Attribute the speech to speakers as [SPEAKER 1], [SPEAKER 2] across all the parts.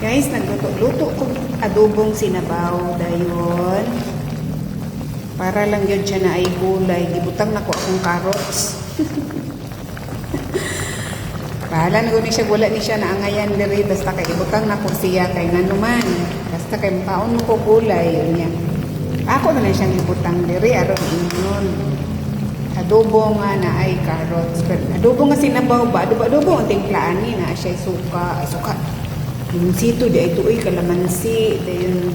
[SPEAKER 1] Guys, nagluto-luto ko adobong sinabaw dayon. Para lang yun siya na ay gulay. Gibutang na ko akong carrots. Bahala na guni siya, wala ni siya na angayan diri. Basta kay ibutang na ko siya kay nanuman. Basta kay makaon mo ko gulay. Yun niya. Ako na lang siyang ibutang diri. Aron inon. Adobo nga na ay carrots. Adobo nga sinabaw ba? Adobo ang timplaan ni na siya suka. Ay suka. Yung sito di ay tuoy kalamansi. Dayon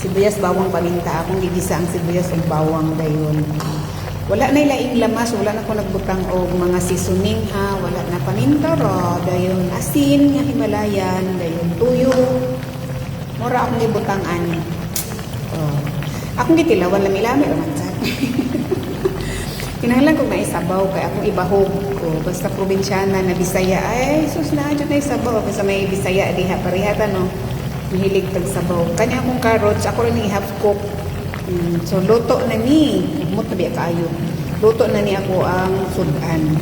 [SPEAKER 1] sibuyas, bawang, paminta. Akong gigisa ang sibuyas ug bawang dayon. Wala na ilaing lamas, wala na ko nagbutang og mga seasoning ha, wala na paminta ra, dayon asin nga Himalayan, dayon tuyo. Mura akong gibutang ani. Oh. Akong gitilawan lami-lami ra man sad. Kinahanglan kong naisabaw kay akong ibahog ko. Basta probinsyana na Bisaya. Ay, sus na dyan na isabaw. Kasi may Bisaya diha. Parihata no. Mahilig tagsabaw. Kanya akong carrots. Ako rin i-half cook. So, luto na ni. Umot na biya kaayo. Luto na ni ako ang sudan.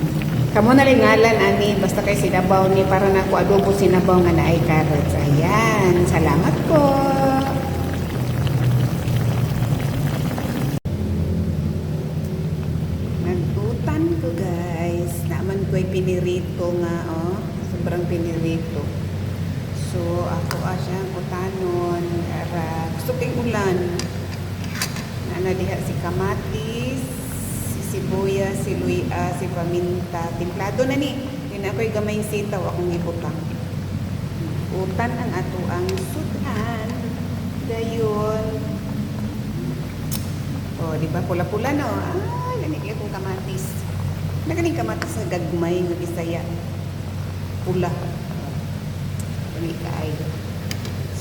[SPEAKER 1] Kamo na lingalan, ani. Basta kay sinabaw ni. Para na ako adobo sinabaw nga na ay carrots. Ayan. Salamat po. Ko guys, naman ko'y pinirito nga, oh. Sobrang pinirito. So, ako siyang utanon. Gusto kong ulan. Diha si kamatis, si sibuyas, si luya, si paminta. Timplado na ni. Yun ako'y gamay sitaw, akong ibutang. Utan ang ato ang sudan. Dayon. Oh, di ba? Pula-pula no? Lamig akong kamatis. Nagaling kamatis sa gagmay ng Bisaya. Pula. Kani kaayo.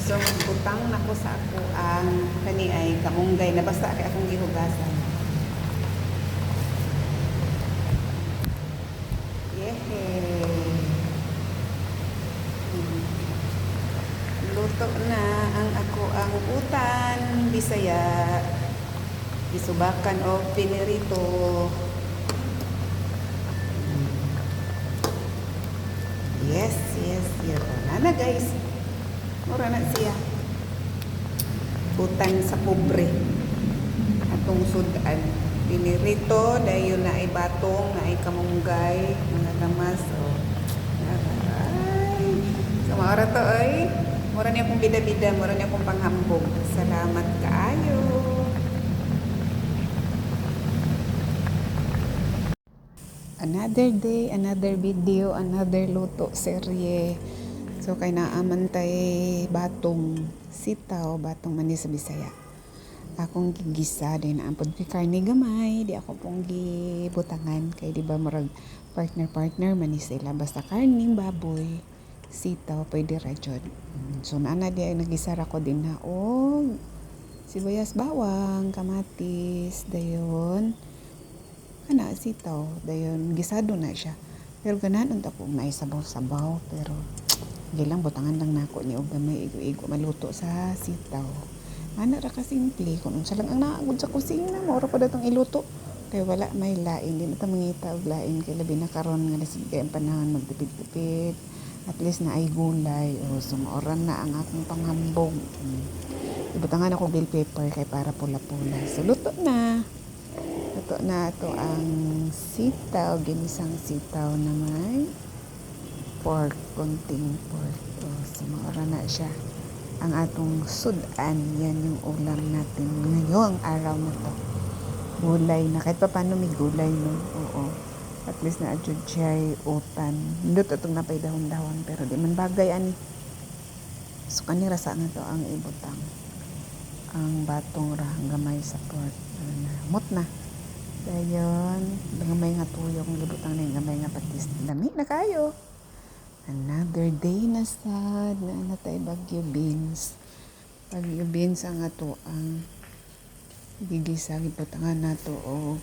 [SPEAKER 1] So, butang na ko sa ako ang kani ay kamunggay na basta kay akong gihugasan. Yehey. Luto na ang ako ang utan Bisaya. Isubakan o pinirito. Yes. Nana guys. Mura na siya. Utan sa pobre. Atong sudan. Pinirito. Dayon na ay batong. Na ay kamunggay. Mga lamas. Ay. So maura to ay. Mura niya akong bida-bida. Mura niya akong panghambog. Salamat kaayo. Another day, another video, another luto serye. So kay naaman tay batong sitaw, batong mani sa Bisaya. Akong gigisa din ampod kay karne gamay, di ako pong gibutangan kay di ba murag partner mani sila basta karning baboy, sitaw pwede ra jud. So naana di ay nagisara ko din na og sibuyas, bawang, kamatis, dayon ana sitaw, dayon gisado na siya. Pero ganahan unta ko naisabaw-sabaw pero gilang butangan lang nako ni og gamay igo maluto sa sitaw. Ana ra ka simple kun unsa lang ang naagod sa kusina mo ra pa datong iluto. Kay wala may lain, di mata mangita og lain kay labi na karon nga nasigay ang panahon magtipid-tipid. At least na ay gulay o sumoran na ang akong panghambog. Ibutangan ako bell pepper kay para pula-pula. So luto na. Luto na ito ang sitaw, ginisang sitaw na may pork, konting pork. Sumara na siya. Ang atong sudan, yan yung ulam natin ngayong araw na to. Gulay na, kahit pa paano may gulay no? Oo. At least na adjud siya'y utan. Hindot itong napay dahon-dahon, pero di man bagay ani. So kanira sa na to ang ibutang. Ang batong ra, gamay sa pork. Mut na. Dayon, gamay nga tuyong libutang na yung gamay nga patis. Dami na kayo. Another day na sad na natay bagyo beans. Bagyo beans ang ato ang gigisa gibutangan nato o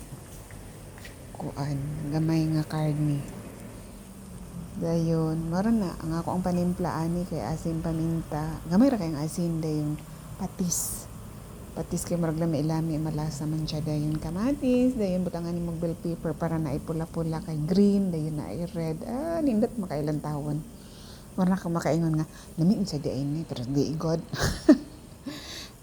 [SPEAKER 1] kuan gamay nga karne. Dayon, mara na ang ako ang panimpla ani kay asin paminta. Gamay ra kay ang asin dayon patis. Patis kay marag lami ilami malasa man siya dayon kamatis, dayon butangan ni mag bell pepper para na ipula-pula kay green, dayon na ay red. Nindot makailan tawon. Wala ka makaingon nga, lami sa di ini, pero di igod.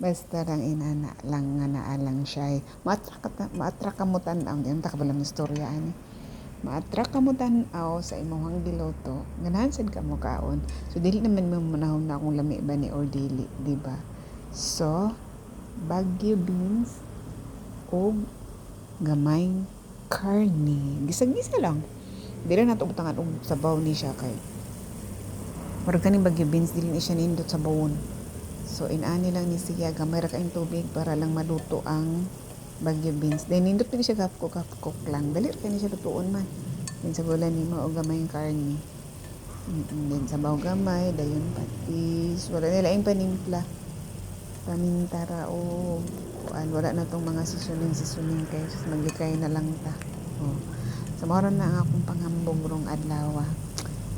[SPEAKER 1] Basta lang inana lang nga naalang siya. Maatrak ka mo tanaw. Di ang takabalang istorya ani. Maatrak ka mo tanaw sa imong giloto. Ganahan sad ka mo kaon. So dili naman mo manahon na kung lami ba ni or dili, di ba? So, Baguio beans o gamayng karne. Gisa-gisa lang. Dili na ito utangan og sabaw ni siya kay murag kaning Baguio beans dili ni siya nindot sa bawon. So inani lang ni siya gamay ra kaayong tubig para lang maluto ang Baguio beans. Then nindot ni siya gapko lang. Dali ra kani siya lutuon man. Then sa bulan nimo og gamay karne. Then sabaw gamay, dayon patis. Wala nila yung panimpla. Paminta ra o wala na tong mga sisuling kay maglikay na lang ta. Oh. Sa so, na ang akong panghambog rong adlaw.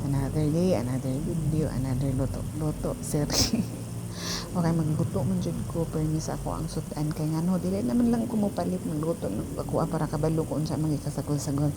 [SPEAKER 1] Another day, another video, another luto series. Okay, magluto man jud ko permis ako ang sudan kay ngano dili naman lang ko mo palit magluto ako para kabalo ko unsa man gikasagol-sagol.